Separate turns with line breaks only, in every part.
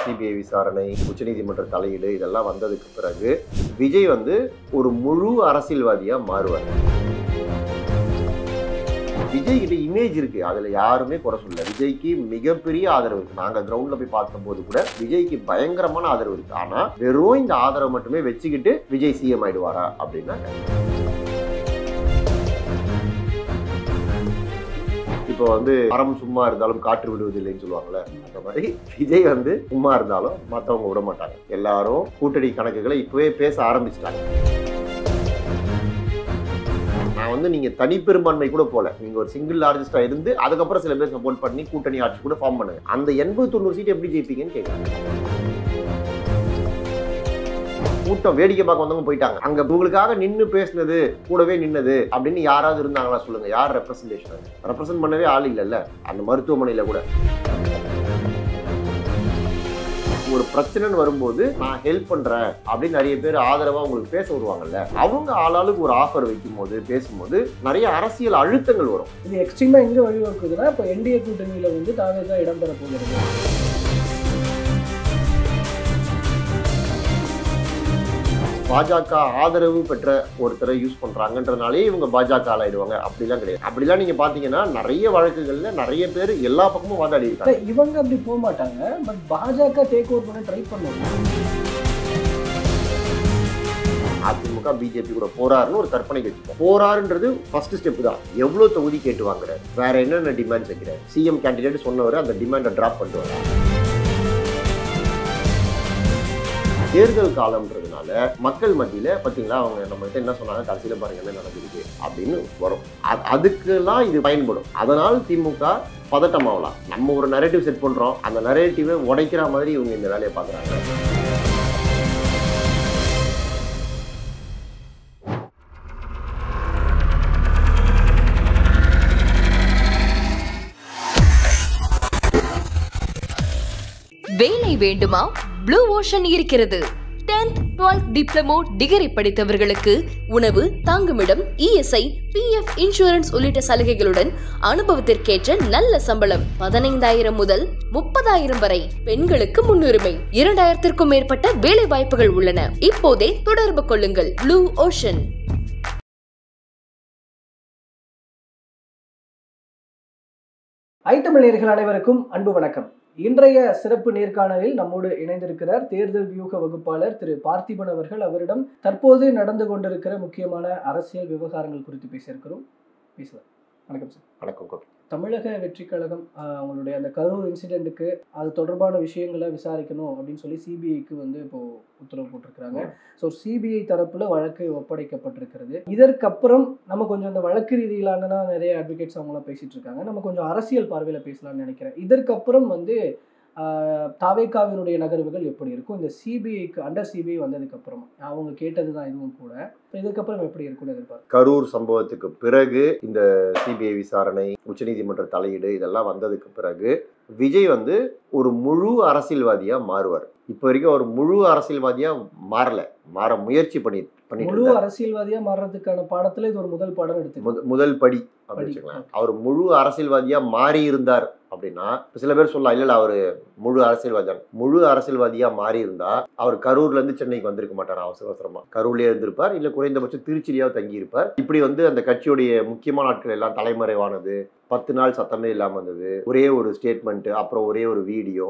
CBI விசாரணை, உச்சநீதிமன்ற தலையீடு இதெல்லாம் வந்ததுக்கு பிறகு விஜய் வந்து ஒரு முழு அரசியல்வாதியா மாறுவார். விஜய் கிட்ட இமேஜ் இருக்கு, அதுல யாருமே குறை சொல்லல. விஜய்க்கு மிகப்பெரிய ஆதரவு இருக்கு. நாங்க கிரவுண்ட்ல போய் பார்க்கும்போது கூட விஜய்க்கு பயங்கரமான ஆதரவு இருக்கு. ஆனா வெறும் இந்த ஆதரவு மட்டுமே வச்சுக்கிட்டு விஜய் சிஎம் ஆயிடுவாரா அப்படின்னா, இப்போ வந்து மரம் சும்மா இருந்தாலும் காற்று விடுவதில்லைன்னு சொல்லுவாங்கல்ல, அந்த மாதிரி விஜய் வந்து சும்மா இருந்தாலும் மற்றவங்க விட மாட்டாங்க. எல்லாரும் கூட்டணி கணக்குகளை இப்பவே பேச ஆரம்பிச்சிட்டாங்க. நான் வந்து நீங்க தனிப்பெரும்பான்மை கூட போல, நீங்க ஒரு சிங்கிள் லார்ஜஸ்டா இருந்து அதுக்கப்புறம் சில பேர் சப்போர்ட் பண்ணி கூட்டணி ஆட்சி கூட ஃபார்ம் பண்ணுங்க. அந்த 80-90 சீட் எப்படி ஜெயிப்பீங்கன்னு கேட்குறாங்க. கூட்டம் வேடிக்கை பார்க்க வந்தவங்க போயிட்டாங்க. அங்க உங்களுக்காக நின்று பேசினது, கூடவே நின்னது அப்படின்னு யாராவது இருந்தாங்களா சொல்லுங்க? யார் ரெப்ரசன்டேஷன்? ரெப்ரசன்ட் பண்ணவே ஆள் இல்லைல்ல. அந்த மருத்துவமனையில கூட ஒரு பிரச்சனைன்னு வரும்போது நான் ஹெல்ப் பண்றேன் அப்படின்னு நிறைய பேர் ஆதரவா உங்களுக்கு பேச வருவாங்கல்ல, அவங்க ஆளாளுக்கு ஒரு ஆஃபர் வைக்கும் போது பேசும்போது நிறைய அரசியல் அழுத்தங்கள் வரும்.
இது எக்ஸ்ட்ரீமா எங்க வழிவகுக்குதுன்னா, இப்போ என்டிஏ கூட்டணியில வந்து தாவேகா இடம்பெற போகிறது.
பாஜக ஆதரவு பெற்ற ஒருத்தரை யூஸ் பண்றாங்கன்றதுனாலே இவங்க பாஜக ஆளாயிடுவாங்க அப்படிலாம் கிடையாது. அப்படிலாம் நீங்க பாத்தீங்கன்னா நிறைய வழக்குகள்ல நிறைய பேர் எல்லா பக்கமும் வாதாடி இருக்காங்க.
இவங்க அப்படி போக மாட்டாங்க, பட் பாஜக டேக் ஓவர் பண்ண ட்ரை பண்ணுவாங்க.
அதிமுக பிஜேபி கூட போறாருன்னு ஒரு கற்பனைக்கு வச்சுப்போம். போறாருன்றது ஃபர்ஸ்ட் ஸ்டெப் தான். எவ்வளவு தொகுதி கேட்டு வாங்குறாரு, வேற என்னென்ன டிமாண்ட் வைக்கிறார், சிஎம் கேண்டிடேட் சொன்னவர் அந்த டிமாண்டை டிராப் பண்ணுவாங்க. தேர்தல் காலம்ன்றதுனால மக்கள் மத்தியில பாத்தீங்களா, அவங்க நம்ம கிட்ட என்ன சொன்னாங்க, கடைசியில பாருங்க என்ன நடந்துருக்கு அப்படின்னு வரும். அதுக்கெல்லாம் இது பயன்படும். அதனால் திமுக பதட்டமாகலாம். நம்ம ஒரு நரேட்டிவ் செட் பண்றோம், அந்த நரேட்டிவை உடைக்கிற மாதிரி இவங்க இந்த வேலையை பாக்குறாங்க.
வேலை வேண்டுமா? ப்ளூ ஓஷன் இருக்கிறது. 10th 12th டிப்ளமோ டிகிரி படித்தவர்களுக்கு உணவு, தங்குமிடம், இஎஸ்ஐ, பிஎஃப் இன்சூரன்ஸ் உள்ளிட்ட சலுகைகளுடன் அனுபவத்திற்கேற்ற நல்ல சம்பளம் 15,000 முதல் 30,000 வரை. பெண்களுக்கு முன்னுரிமை. 2,000க்கும் மேற்பட்ட வேலை வாய்ப்புகள் உள்ளன. இப்போதே தொடர்பு கொள்ளுங்கள். Blue ocean.
ஐத்தமிழ் நேயர்கள் அனைவருக்கும் அன்பு வணக்கம். இன்றைய சிறப்பு நேர்காணலில் நம்மோடு இணைந்திருக்கிறார் தேர்தல் வியூக வகுப்பாளர் திரு பார்த்திபன் அவர்கள். அவரிடம் தற்போது நடந்து கொண்டிருக்கிற முக்கியமான அரசியல் விவகாரங்கள் குறித்து பேசியிருக்கிறோம். பேசலாம். வணக்கம் சார்.
வணக்கம்.
தமிழக வெற்றி கழகம் அவங்களுடைய அந்த கரூர் இன்சிடென்ட்டுக்கு அது தொடர்பான விஷயங்களை விசாரிக்கணும் அப்படின்னு சொல்லி சிபிஐக்கு வந்து இப்போ உத்தரவு போட்டிருக்கிறாங்க. ஸோ சிபிஐ தரப்புல வழக்கு ஒப்படைக்கப்பட்டிருக்கிறது. இதற்கப்புறம் நம்ம கொஞ்சம் அந்த வழக்கு ரீதியிலான நிறைய அட்வொகேட்ஸ் அவங்களாம் பேசிட்டு இருக்காங்க. நம்ம கொஞ்சம் அரசியல் பார்வையில பேசலாம்னு நினைக்கிறேன். இதற்கப்புறம் வந்து தாவேகாவினுடைய நகர்வுகள் எப்படி இருக்கும்? இந்த சிபிஐக்கு அண்டர் சிபிஐ வந்ததுக்கு அப்புறமா அவங்க கேட்டதுதான் இதுவும் கூட. இதுக்கப்புறம் எப்படி இருக்கும்னு எதிர்பார்க்க.
கரூர் சம்பவத்துக்கு பிறகு இந்த சிபிஐ விசாரணை, உச்சநீதிமன்ற தலையீடு இதெல்லாம் வந்ததுக்கு பிறகு விஜய் வந்து ஒரு முழு அரசியல்வாதியா மாறுவார். இப்ப வரைக்கும் ஒரு முழு அரசியல்வாதியா மாற முயற்சி பண்ணிட்டு
முழு அரசியல்வாதியா மாறுறதுக்கான பாடத்துல இது ஒரு முதல் பாடம் எடுத்து
முதல் படி அப்படின்னு வச்சுக்கலாம். அவர் முழு அரசியல்வாதியா மாறி இருந்தார் அப்படின்னா, சில பேர் சொல்லலாம் இல்ல அவரு முழு அரசியல்வாதியா மாறி இருந்தா அவர் கரூர்ல இருந்து சென்னைக்கு வந்திருக்க மாட்டார். அவசரமா கரூர்லயே இருந்திருப்பார், இல்ல குறைந்தபட்சம் திருச்சியிலேயாவது தங்கி இருப்பார். இப்படி வந்து அந்த கட்சியுடைய முக்கியமான நாட்கள் எல்லாம் தலைமறைவானது, 10 நாள் சத்தமே இல்லாம இருந்தது, ஒரே ஒரு ஸ்டேட்மெண்ட், அப்புறம் ஒரே ஒரு வீடியோ,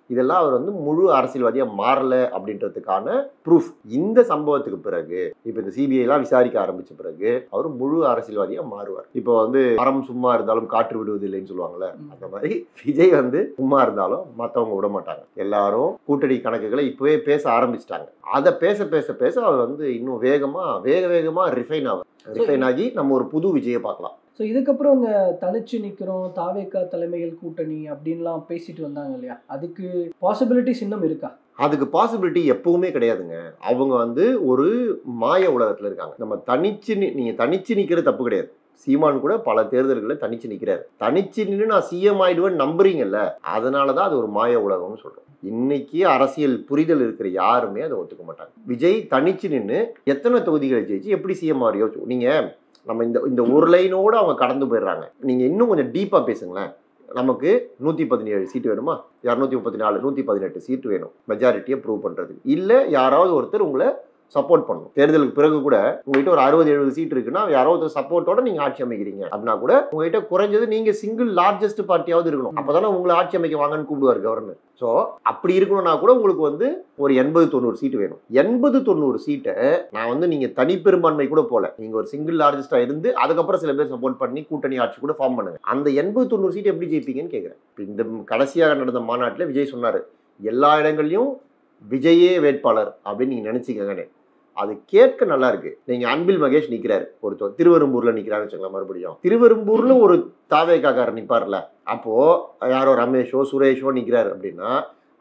இதெல்லாம் அவர் வந்து முழு அரசியல்வாதியா மாறல அப்படின்றதுக்கான ப்ரூஃப். இந்த சம்பவத்துக்கு பிறகு இப்ப இந்த சிபிஐ எல்லாம் விசாரிக்க ஆரம்பிச்ச பிறகு அவர் முழு அரசியல்வாதியா மாறுவார். இப்போ வந்து மரம் சும்மா இருந்தாலும் காற்று விடுவதில்லைன்னு சொல்லுவாங்கல்ல, அந்த மாதிரி விஜய் வந்து சும்மா இருந்தாலும் மற்றவங்க விட மாட்டாங்க. எல்லாரும் கூட்டணி கணக்குகளை இப்பவே பேச ஆரம்பிச்சிட்டாங்க. அதை பேச அவர் வந்து இன்னும் வேகமா ரிஃபைன் ஆகி நம்ம ஒரு புது விஜயை பார்க்கலாம்.
ஸோ இதுக்கப்புறம் இந்த தனிச்சு நிற்கிறோம் தாவேகா தலைமையில் கூட்டணி அப்படின்லாம் பேசிட்டு வந்தாங்க இல்லையா, அதுக்கு பாசிபிலிட்டிஸ் இன்னும் இருக்கா?
அதுக்கு பாசிபிலிட்டி எப்பவுமே கிடையாதுங்க. அவங்க வந்து ஒரு மாய உலகத்துல இருக்காங்க. நம்ம நீங்க தனிச்சு நிக்கிறது தப்பு கிடையாது. சீமான் கூட பல தேர்தல்களை தனிச்சு நிக்கிறாரு. தனிச்சு நின்று நான் சிஎம் ஆயிடுவேன்னு நம்புறீங்கல்ல, அதனாலதான் அது ஒரு மாய உலகம்னு சொல்றோம். இன்னைக்கு அரசியல் புரிதல் இருக்கிற யாருமே அதை ஒத்துக்க மாட்டாங்க. விஜய் தனிச்சு நின்று எத்தனை தொகுதிகளை ஜெயிச்சு எப்படி சிஎம் ஆறியோ, நீங்க நம்ம இந்த ஒரு லைனோட அவங்க கடந்து போயிடுறாங்க. நீங்க இன்னும் கொஞ்சம் டீப்பா பேசுங்களேன். நமக்கு 117 சீட்டு வேணுமா, 234 118 சீட்டு வேணும் மெஜாரிட்டியை ப்ரூவ் பண்றதுக்கு. இல்ல யாராவது ஒருத்தர் உங்களை சப்போர்ட் பண்ணணும். தேர்தலுக்கு பிறகு கூட உங்ககிட்ட ஒரு 60-70 சீட் இருக்குன்னா யாராவது சப்போர்ட்டோட நீங்க ஆட்சி அமைக்கிறீங்க அப்படின்னா கூட உங்ககிட்ட குறைஞ்சது நீங்க சிங்கிள் லார்ஜஸ்ட் பார்ட்டியாவது இருக்கணும். அப்பதானே உங்களை ஆட்சி அமைக்க வாங்கன்னு கூப்பிடுவார் கவர்னர். ஸோ அப்படி இருக்கணும்னா கூட உங்களுக்கு வந்து ஒரு 80-90 சீட்டு வேணும். 80-90 சீட்டை நான் வந்து நீங்க தனிப்பெரும்பான்மை கூட போல, நீங்க ஒரு சிங்கிள் லார்ஜஸ்டா இருந்து அதுக்கப்புறம் சில பேர் சப்போர்ட் பண்ணி கூட்டணி ஆட்சி கூட ஃபார்ம் பண்ணுங்க. அந்த 80-90 சீட் எப்படி ஜெயிப்பீங்கன்னு கேட்கிறேன். இந்த கடைசியாக நடந்த மாநாட்டில் விஜய் சொன்னாரு, எல்லா இடங்கள்லயும் விஜயே வேட்பாளர் அப்படின்னு நீங்க நினைச்சுக்கங்கன்னு. அது கேட்க நல்லா இருக்கு. நீங்க அன்பில் மகேஷ் நிக்கிறாரு, ஒருத்தர் திருவெரும்பூர்ல நிக்கிறான்னு வச்சுக்கலாம். மறுபடியும் திருவெரும்பூர்ல ஒரு தாவேக்காரர் நிப்பார்ல, அப்போ யாரோ ரமேஷோ சுரேஷோ நிக்கிறாரு அப்படின்னா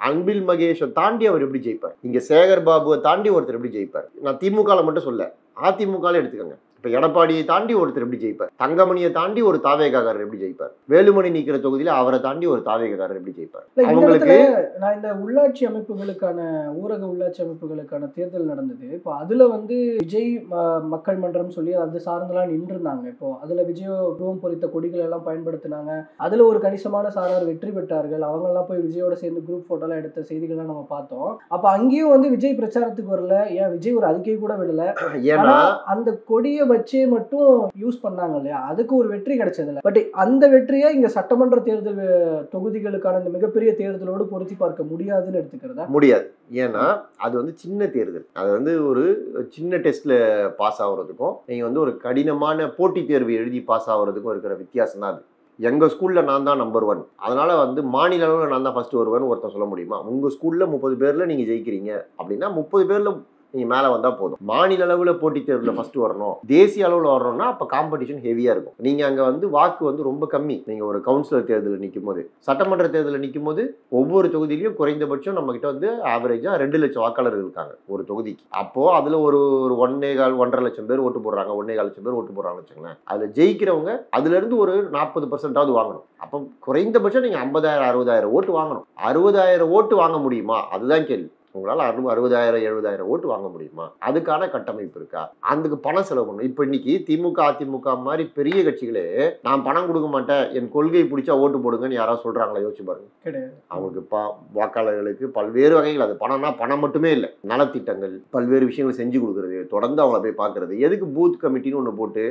அன்பில் மகேஷை தாண்டி அவர் எப்படி ஜெயிப்பார்? இங்க சேகர் பாபுவை தாண்டி ஒருத்தர் எப்படி ஜெயிப்பார்? நான் திமுக மட்டும் சொல்ல, அதிமுக எடுத்துக்கோங்க. இப்ப எடப்பாடியை தாண்டி ஒருத்தர் எப்படி ஜெயிப்பார்? தங்கமணியை தாண்டி ஒரு தாவேக்காரர் எப்படி ஜெயிப்பார்? வேலுமணி நிக்கிற தொகுதியில அவரை தாண்டி ஒரு தாவேக்காரர் எப்படி ஜெயிப்பார்?
அவங்களுக்கு நான் இந்த உள்ளாட்சி அமைப்புகளுக்கான ஊரக உள்ளாட்சி அமைப்புகளுக்கான தேர்தல் நடந்தது. இப்போ அதுல வந்து விஜய் மக்கள் மன்றம் சொல்லி அது சார்ந்தெல்லாம் நின்று இருந்தாங்க. இப்போ அதுல விஜய் உருவம் பொறித்த கொடிகள் எல்லாம் பயன்படுத்தினாங்க. அதுல ஒரு கணிசமான சாரார் வெற்றி பெற்றார்கள். அவங்க எல்லாம் போய் விஜயோட சேர்ந்து குரூப் போட்டோ எல்லாம் எடுத்த செய்திகள்லாம் நம்ம பார்த்தோம். அப்ப அங்கேயும் வந்து விஜய் பிரச்சாரத்துக்கு வரல, ஏன் விஜய் ஒரு அறிக்கை கூட விடல. ஏன்னா அந்த கொடியை வச்சே மட்டும் யூஸ் பண்ணாங்க இல்லையா, அதுக்கு ஒரு வெற்றி கிடைச்சதில்ல. பட் அந்த வெற்றியை இங்க சட்டமன்ற தேர்தல் தொகுதிகளுக்கான இந்த மிகப்பெரிய தேர்தலோடு பொருத்தி பார்க்க முடியாதுன்னு எடுத்துக்கிறதா?
முடியாது. ஏன்னா அது வந்து சின்ன தேர்தல். அது வந்து ஒரு சின்ன டெஸ்ட்ல பாஸ் ஆகுறதுக்கும் நீங்க வந்து ஒரு கடினமான போட்டித் தேர்வு எழுதி பாஸ் ஆகுறதுக்கும் இருக்கிற வித்தியாசம் தான் அது. எங்க ஸ்கூல்ல நான் தான் நம்பர் 1, அதனால வந்து மாநில அளவில் நான் தான் ஃபர்ஸ்ட் வருவேன்னு ஒருத்தன் சொல்ல முடியுமா? உங்க ஸ்கூல்ல 30 பேர்ல நீங்க ஜெயிக்கிறீங்க அப்படின்னா 30 பேர்ல நீங்க மேல வந்தா போதும். மாநில அளவுல போட்டித் தேர்வுல ஃபர்ஸ்ட் வரணும், தேசிய அளவுல வரணும்னா அப்ப காம்படிஷன் ஹெவியா இருக்கும். நீங்க அங்க வந்து வாக்கு வந்து ரொம்ப கம்மி. நீங்க ஒரு கவுன்சிலர் தேர்தலில் நிற்கும் போது, சட்டமன்ற தேர்தலில் நிற்கும் போது ஒவ்வொரு தொகுதியிலையும் குறைந்தபட்சம் நம்ம கிட்ட வந்து ஆவரேஜா 2 லட்சம் வாக்காளர்கள் இருக்காங்க ஒரு தொகுதிக்கு. அப்போ அதுல ஒரு 1.25 லட்சம் பேர் ஓட்டு போடுறாங்க, 1.25 லட்சம் பேர் ஓட்டு போடுறாங்கன்னு வச்சுங்களேன். அதுல ஜெயிக்கிறவங்க அதுல இருந்து ஒரு 40% வாங்கணும். அப்போ குறைந்தபட்சம் நீங்க 50,000-60,000 ஓட்டு வாங்கணும். 60,000 ஓட்டு வாங்க முடியுமா? அதுதான் கேள்வி. உங்களால் 60,000-70,000 ஓட்டு வாங்க முடியுமா? அதுக்கான கட்டமைப்பு இருக்கா? அதுக்கு பணம் செலவு பண்ணணும். இப்போ இன்னைக்கு திமுக அதிமுக மாதிரி பெரிய கட்சிகளே நான் பணம் கொடுக்க மாட்டேன், என் கொள்கை பிடிச்சா ஓட்டு போடுங்கன்னு யாராவது சொல்றாங்களா? யோசிச்சு பாருங்க.
கிடையாது.
அவங்களுக்கு வாக்காளர்களுக்கு பல்வேறு வகைகள், அது பணம்னா பணம் மட்டுமே இல்லை, நலத்திட்டங்கள் பல்வேறு விஷயங்களை செஞ்சு கொடுக்குறது, தொடர்ந்து அவங்கள போய் பார்க்கறது. எதுக்கு பூத் கமிட்டின்னு ஒன்று போட்டு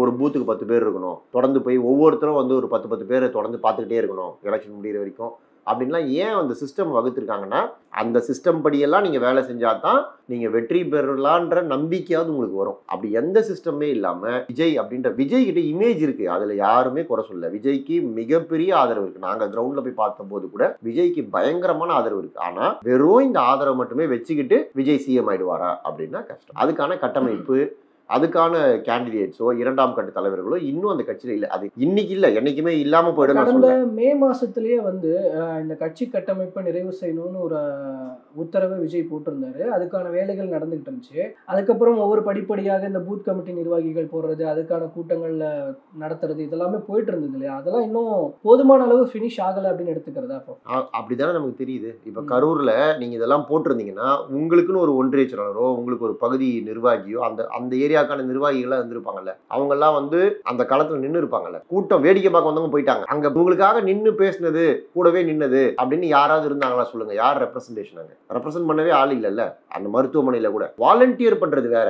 ஒரு பூத்துக்கு 10 பேர் இருக்கணும், தொடர்ந்து போய் ஒவ்வொருத்தரும் வந்து ஒரு 10 பேரை தொடர்ந்து பார்த்துக்கிட்டே இருக்கணும் எலெக்ஷன் முடிகிற வரைக்கும் அப்படின்லாம் ஏன் அந்த சிஸ்டம் வகுத்திருக்காங்கன்னா, அந்த சிஸ்டம் படியெல்லாம் நீங்கள் வேலை செஞ்சாதான் நீங்கள் வெற்றி பெறலான்ற நம்பிக்கையாவது உங்களுக்கு வரும். அப்படி எந்த சிஸ்டமே இல்லாமல் விஜய் அப்படின்ற விஜய் கிட்ட இமேஜ் இருக்கு, அதில் யாருமே குறை சொல்ல. விஜய்க்கு மிகப்பெரிய ஆதரவு இருக்கு. நாங்கள் கிரவுண்டில் போய் பார்த்தபோது கூட விஜய்க்கு பயங்கரமான ஆதரவு இருக்கு. ஆனால் வெறும் இந்த ஆதரவு மட்டுமே வச்சுக்கிட்டு விஜய் சிஎம் ஆயிடுவாரா அப்படின்னா கஷ்டம். அதுக்கான கட்டமைப்பு, அதுக்கான கேண்டிடேட்ஸோ 2ஆம் கட்ட தலைவர்களோ இன்னும் அந்த கட்சியில இல்ல. அது இன்னைக்கு இல்ல, என்னைக்குமே இல்லாம போயிடும்.
கடந்த மே மாசத்திலேயே வந்து இந்த கட்சி கட்டமைப்பை நிறைவு செய்யணும்னு ஒரு உத்தரவை விஜய் போட்டிருந்தாரு. அதுக்கான வேலைகள் நடந்துகிட்டு இருந்துச்சு. அதுக்கப்புறம் ஒவ்வொரு படிப்படியாக இந்த பூத் கமிட்டி நிர்வாகிகள் போடுறது, அதுக்கான கூட்டங்கள்ல நடத்துறது, இதெல்லாமே போயிட்டு இருந்தது இல்லையா? அதெல்லாம் இன்னும் போதுமான அளவு ஃபினிஷ் ஆகல அப்படின்னு எடுத்துக்கிறதா?
அப்படிதானே நமக்கு தெரியுது. இப்ப கரூர்ல நீங்க இதெல்லாம் போட்டிருந்தீங்கன்னா உங்களுக்குன்னு ஒரு ஒன்றிய செயலாளரோ உங்களுக்கு ஒரு பகுதி நிர்வாகியோ அந்த ஏரியாக்கான நிர்வாகிகள் இருந்திருப்பாங்கல்ல, அவங்க எல்லாம் வந்து அந்த களத்துல நின்று இருப்பாங்கல்ல. கூட்டம் வேடிக்கை பார்க்க வந்தவங்க போயிட்டாங்க. அங்க உங்களுக்காக நின்று பேசினது, கூடவே நின்னது அப்படின்னு யாராவது இருந்தாங்களா சொல்லுங்க? யார் ரெப்ரசன்டேஷன்? அங்க ரெப்ரசன்ட் பண்ணவே ஆள் இல்லைல்ல. அந்த மருத்துவமனையில கூட வாலண்டியர் பண்றது வேற,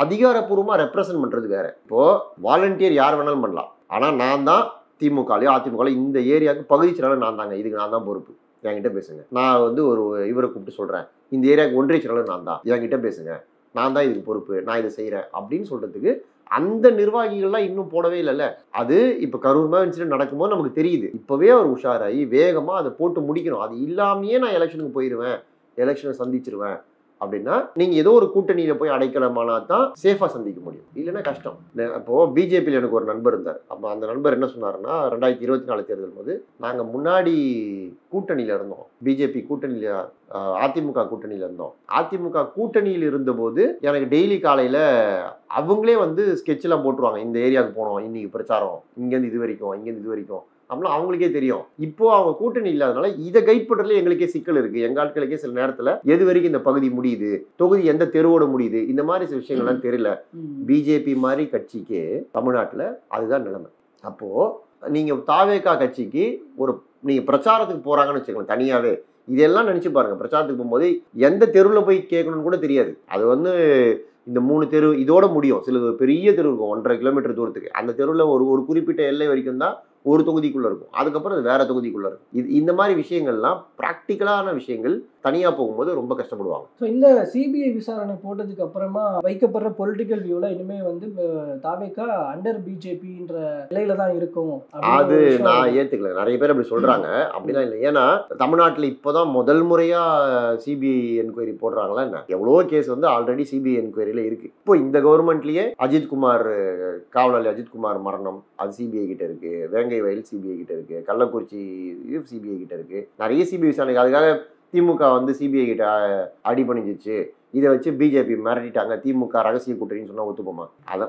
அதிகாரப்பூர்வமா ரெப்ரசன்ட் பண்றது வேற. இப்போ வாலண்டியர் யார் வேணாலும் பண்ணலாம். ஆனா நான் தான் திமுகலையோ அதிமுகலையோ இந்த ஏரியாவுக்கு பகுதி செயலாளர் நான் தாங்க, இதுக்கு நான் தான் பொறுப்பு, என்கிட்ட பேசுங்க. நான் வந்து ஒரு இவரை கூப்பிட்டு சொல்றேன், இந்த ஏரியாவுக்கு ஒன்றிய செயலாளர் நான் தான், என்கிட்ட பேசுங்க, நான் தான் இதுக்கு பொறுப்பு, நான் இதை செய்கிறேன் அப்படின்னு சொல்றதுக்கு அந்த நிர்வாகிகள்லாம் இன்னும் போடவே இல்லைல்ல. அது இப்போ கரூர் இன்சிடென்ட் நடக்கும்போது நமக்கு தெரியுது. இப்போவே அவர் உஷாராகி வேகமாக அதை போட்டு முடிக்கணும். அது இல்லாமையே நான் எலெக்ஷனுக்கு போயிடுவேன், எலெக்ஷனை சந்திச்சிருவேன் அப்படின்னா நீங்கள் ஏதோ ஒரு கூட்டணியில் போய் அடைக்கலமானா தான் சேஃபாக சந்திக்க முடியும், இல்லைன்னா கஷ்டம். அப்போது பிஜேபியில் எனக்கு ஒரு நண்பர் இருந்தார். அப்போ அந்த நண்பர் என்ன சொன்னாருன்னா, 2024 தேர்தல் போது நாங்கள் முன்னாடி கூட்டணியில் இருந்தோம், பிஜேபி கூட்டணியில் அதிமுக கூட்டணியில் இருந்தோம். அதிமுக கூட்டணியில் இருந்தபோது எனக்கு டெய்லி காலையில் அவங்களே வந்து ஸ்கெட்செல்லாம் போட்டுருவாங்க, இந்த ஏரியாவுக்கு போனோம், இன்னைக்கு பிரச்சாரம், இங்கேருந்து இது வரைக்கும், இங்கேருந்து இது வரைக்கும் அப்படின்னா அவங்களுக்கே தெரியும். இப்போ அவங்க கூட்டணி இல்லாதனால இதை கைட் பண்றதுல எங்களுக்கே சிக்கல் இருக்கு. எங்க ஆட்களுக்கே சில நேரத்துல எது வரைக்கும் இந்த பகுதி முடியுது, தொகுதி எந்த தெருவோட முடியுது, இந்த மாதிரி சில விஷயங்கள்லாம் தெரியல. பிஜேபி மாதிரி கட்சிக்கு தமிழ்நாட்டுல அதுதான் நிலைமை. அப்போ நீங்க தாவேகா கட்சிக்கு ஒரு நீங்க பிரச்சாரத்துக்கு போறாங்கன்னு வச்சுக்கோங்க தனியாவே, இதெல்லாம் நினைச்சு பாருங்க. பிரச்சாரத்துக்கு போகும்போது எந்த தெருவில் போய் கேட்கணும்னு கூட தெரியாது. அது வந்து இந்த 3 தெரு இதோட முடியும். சில பெரிய தெரு இருக்கும் 1.5 கிலோமீட்டர் தூரத்துக்கு. அந்த தெருவில் ஒரு குறிப்பிட்ட எல்லை வரைக்கும் தான் ஒரு தொகுதிக்குள்ள இருக்கும். அதுக்கப்புறம் அது வேற தொகுதிக்குள்ள இருக்கும். இந்த மாதிரி விஷயங்கள்லாம் பிராக்டிக்கலான விஷயங்கள் தனியா போகும்போது ரொம்ப கஷ்டப்படுவாங்க.
ஸோ இந்த சிபிஐ விசாரணை போட்டதுக்கு அப்புறமா வைக்கப்படுற பொலிட்டிக்கல் வியூல இனிமே வந்து தாவேகா அண்டர் பிஜேபின்ற நிலையில தான் இருக்கும்.
அது நான் ஏத்துக்கல. நிறைய பேர் அப்படி சொல்றாங்க. அப்படிலாம் இல்லை. ஏன்னா தமிழ்நாட்டில் இப்போதான் முதல் முறையா சிபிஐ என்கொயரி போடுறாங்களா என்ன? எவ்வளோ கேஸ் வந்து ஆல்ரெடி சிபிஐ என்கொயரியில இருக்கு. இப்போ இந்த கவர்மெண்ட்லயே அஜித்குமார் காவலாளி அஜித்குமார் மரணம் அது சிபிஐ கிட்ட இருக்கு. வேங்கை வயல் சிபிஐ கிட்ட இருக்கு. கள்ளக்குறிச்சி சிபிஐ கிட்ட இருக்கு. நிறைய சிபிஐ விசாரணை. அதுக்காக திமுக வந்து சிபிஐ கிட்ட அடிபணிஞ்சிச்சு. இதை வச்சு பிஜேபி மிரட்டிட்டாங்க. திமுக ரகசிய கூட்டணின்னு சொன்னா ஒத்துப்போமா?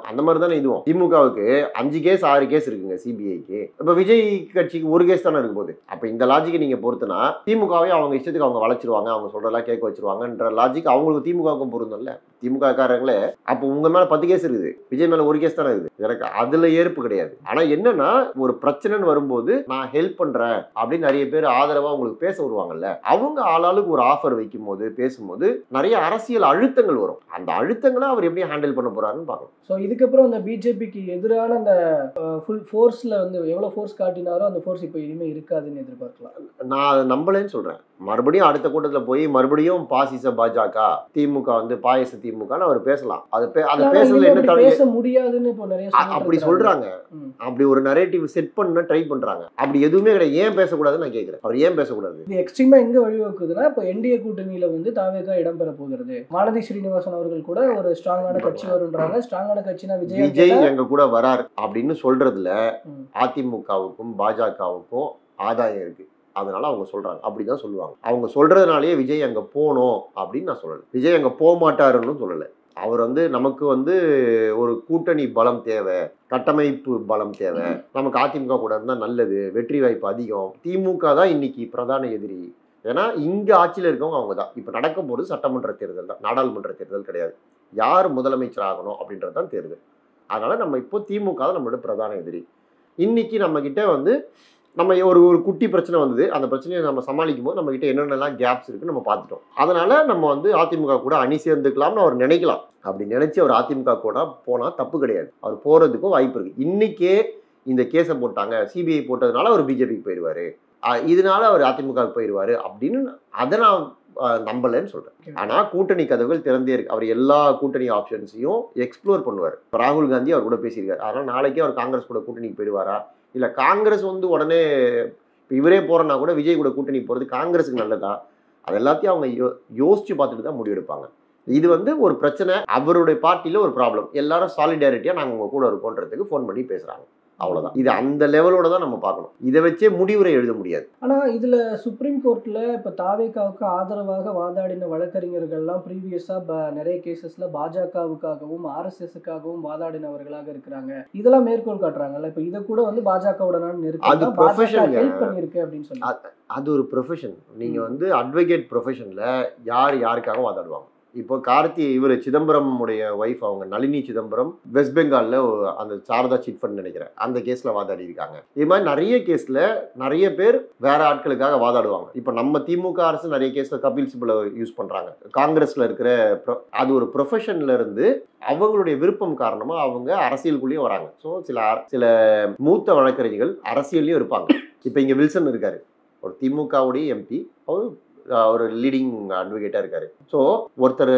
அந்த மாதிரி தானே இதுவும். திமுகவுக்கு 5 கேஸ் 6 கேஸ் இருக்குங்க சிபிஐக்கு. இப்ப விஜய் கட்சிக்கு 1 கேஸ் தானே இருக்கும் போது. அப்ப இந்த லாஜிக் நீங்க பொறுத்துனா திமுகவே அவங்க இஷ்டத்துக்கு அவங்க வளைச்சிருவாங்க, அவங்க சொல்றதெல்லாம் கேட்க வச்சிருவாங்கன்ற லாஜிக் அவங்களுக்கு திமுகவுக்கும் பொருந்தும்ல. திமுக காரங்களே அப்போ உங்க மேல 10 கேஸ் இருக்குது, விஜய் மேல 1 கேஸ் தானே இருக்குது. எனக்கு அதுல ஏற்பு கிடையாது. ஆனா என்னன்னா ஒரு பிரச்சனைன்னு வரும்போது நான் ஹெல்ப் பண்றேன் அப்படின்னு நிறைய பேர் ஆதரவா உங்களுக்கு பேச வருவாங்கல்ல, அவங்க ஆளாளுக்கு ஒரு ஆஃபர் வைக்கும் போது பேசும்போது நிறைய அரசியல் அழுத்தங்கள் வரும். அந்த அழுத்தங்களை அவர் எப்படி ஹேண்டில் பண்ண போறாருன்னு பார்க்கணும்.
ஸோ இதுக்கப்புறம் அந்த பிஜேபிக்கு எதிரான அந்த ஃபுல் ஃபோர்ஸ்ல வந்து எவ்வளவு ஃபோர்ஸ் காட்டினாரோ அந்த ஃபோர்ஸ் இப்போ இனிமே இருக்காதுன்னு எதிர்பார்க்கலாம்.
நான் அதை நம்பலன்னு சொல்றேன். மறுபடியும் அடுத்த கூட்டத்தில் போய் மறுபடியும் பாசிச பாஜக திமுக வந்து பாயச திமுகன்னு அவர் பேசலாம். அது பேசல என்ன
பேச முடியாதுன்னு இப்போ நிறைய
அப்படி சொல்றாங்க. அப்படி ஒரு நரேட்டிவ் செட் பண்ண ட்ரை பண்றாங்க. அப்படி எதுவுமே கிடையாது. ஏன் பேசக்கூடாதுன்னு நான் கேட்கிறேன். அவர் ஏன் பேசக்கூடாது?
இது எக்ஸ்ட்ரீமா எங்க வழிவகுக்குதுன்னா இப்போ என்டிஏ கூட்டணியில வந்து தாவேகா இடம்பெற போகிறது. மாலதி ஸ்ரீனிவாசன் அவர்கள் கூட ஒரு ஸ்ட்ராங்கான கட்சி வருன்றாங்க. ஸ்ட்ராங்கான கட்சினா விஜய்
எங்க கூட வரார் அப்படின்னு சொல்றதுல அதிமுகவுக்கும் பாஜகவுக்கும் ஆதாயம் இருக்கு. அதனால அவங்க சொல்றாங்க. அப்படிதான் சொல்லுவாங்க. அவங்க சொல்றதுனாலேயே விஜய் அங்க போனோம் அப்படின்னு நான் சொல்லலை. விஜய் அங்க போக மாட்டாருன்னு சொல்லலை. அவர் வந்து நமக்கு வந்து ஒரு கூட்டணி பலம் தேவை, கட்டமைப்பு பலம் தேவை, நமக்கு அதிமுக கூட இருந்தால் நல்லது, வெற்றி வாய்ப்பு அதிகம். திமுக தான் இன்னைக்கு பிரதான எதிரி. ஏன்னா இங்க ஆட்சியில் இருக்கவங்க அவங்க தான். இப்போ நடக்க போகிறது சட்டமன்ற தேர்தல் தான், நாடாளுமன்ற தேர்தல் கிடையாது. யார் முதலமைச்சர் ஆகணும் அப்படின்றது தான் தேர்தல். அதனால நம்ம இப்போ திமுக தான் நம்மளோட பிரதான எதிரி. இன்னைக்கு நம்ம கிட்ட வந்து நம்ம ஒரு குட்டி பிரச்சனை வந்தது. அந்த பிரச்சனையை நம்ம சமாளிக்கும் போது நம்ம கிட்ட என்னென்னலாம் கேப்ஸ் இருக்குன்னு நம்ம பார்த்துட்டோம். அதனால நம்ம வந்து அதிமுக கூட அணி சேர்ந்துக்கலாம்னு அவர் நினைக்கலாம். அப்படி நினைச்சு அவர் அதிமுக கூட போனா தப்பு கிடையாது. அவர் போறதுக்கும் வாய்ப்பு இருக்கு. இன்னைக்கே இந்த கேஸை போட்டாங்க, சிபிஐ போட்டதுனால அவர் பிஜேபிக்கு போயிடுவாரு, இதனால அவர் அதிமுக போயிடுவாரு அப்படின்னு அதை நான் நம்பலன்னு சொல்றேன். ஆனா கூட்டணி கதவுகள் திறந்தே இருக்கு. அவர் எல்லா கூட்டணி ஆப்ஷன்ஸையும் எக்ஸ்ப்ளோர் பண்ணுவார். ராகுல் காந்தி அவர் கூட பேசியிருக்காரு. அதனால நாளைக்கே அவர் காங்கிரஸ் கூட கூட்டணிக்கு போயிடுவாரா, இல்ல காங்கிரஸ் வந்து உடனே இவரே போறனா கூட விஜய் கூட கூட்டணி போறது காங்கிரஸுக்கு நல்லதா, அது எல்லாத்தையும் அவங்க யோசிச்சு பார்த்துட்டு தான் முடிவெடுப்பாங்க. இது வந்து ஒரு பிரச்சனை, அவருடைய பார்ட்டியில ஒரு ப்ராப்ளம், எல்லாரும் சாலிடாரிட்டியா நாங்க உங்க கூட இருக்கோன்றதுக்கு ஃபோன் பண்ணி பேசுறாங்க. அவ்வளவுதான். இது அந்த லெவலோட தான் நம்ம பார்க்கணும். இதை வச்சே முடிவுரை எழுத முடியாது.
ஆனா இதுல சுப்ரீம் கோர்ட்ல இப்ப தாவேகாவுக்கு ஆதரவாக வாதாடின வழக்கறிஞர்கள்லாம் ப்ரீவியஸா நிறைய கேசஸ்ல பாஜகவுக்காகவும் ஆர்எஸ்எஸ்க்காகவும் வாதாடினவர்களாக இருக்கிறாங்க. இதெல்லாம் மேற்கோள் காட்டுறாங்கல்ல. இப்ப இதை கூட வந்து பாஜகவுடனான ஹெல்ப் பண்ணிருக்கு அப்படின்னு சொல்லி
அது ஒரு ப்ரொஃபஷன். நீங்க வந்து அட்வொகேட் ப்ரொஃபஷன்ல யாருக்காக வாதாடுவாங்க? இப்போ கார்த்தி இவர் சிதம்பரம் உடைய ஒய்ஃப் அவங்க நளினி சிதம்பரம் வெஸ்ட் பெங்கால்ல அந்த சாரதா சிட் ஃபண்ட் நினைக்கிறேன் அந்த கேஸ்ல வாதாடி இருக்காங்க. இது மாதிரி நிறைய கேஸ்ல நிறைய பேர் வேற ஆட்களுக்காக வாதாடுவாங்க. இப்போ நம்ம திமுக அரசு நிறைய கேஸ்ல கபில் சிபலை யூஸ் பண்றாங்க. காங்கிரஸ்ல இருக்கிற அது ஒரு ப்ரொஃபஷன்ல இருந்து அவங்களுடைய விருப்பம் காரணமா அவங்க அரசியலுக்குள்ளேயும் வராங்க. ஸோ சில மூத்த வழக்கறிஞர்கள் அரசியல்லையும் இருப்பாங்க. இப்போ இங்க வில்சன் இருக்காரு, ஒரு திமுகவுடைய எம்பி, அவர் ஒரு லீடிங் அட்வொகேட்டா இருக்காரு. ஸோ ஒருத்தர்